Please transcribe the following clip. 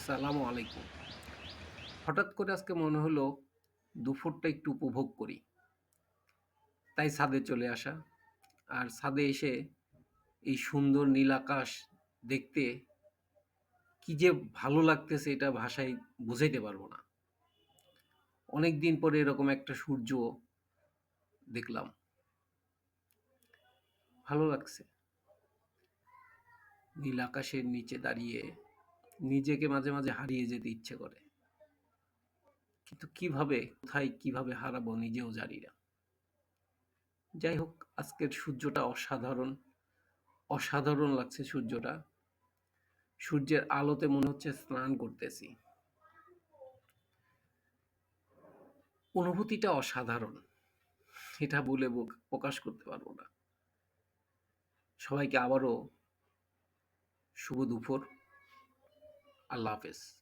আসসালামু আলাইকুম। হঠাৎ করে আজকে মনে হলো দুপুরটা একটু উপভোগ করি। তাই ছাদে চলে আসা। আর ছাদে এসে এই সুন্দর নীল আকাশ দেখতে কি যে ভালো লাগতেছে এটা ভাষায় বুঝাইতে পারবো না। অনেকদিন পরে এরকম একটা সূর্য দেখলাম। ভালো লাগছে। নীল আকাশের নিচে দাঁড়িয়ে নিজেকে মাঝে, মাঝে হারিয়ে যেতে ইচ্ছে করে। কিন্তু কিভাবে, কোথায় কিভাবে হারাবো নিজেও জানি না। যাই হোক আজকের সূর্যটা অসাধারণ। অসাধারণ লাগছে সূর্যটা। সূর্যের আলোতে মনে হচ্ছে স্নান করতেছি। অনুভূতিটা অসাধারণ। এটা বলে প্রকাশ করতে পারবো না। সবাইকে আবারও শুভ দুপুর। আল্লাহ হাফেজ।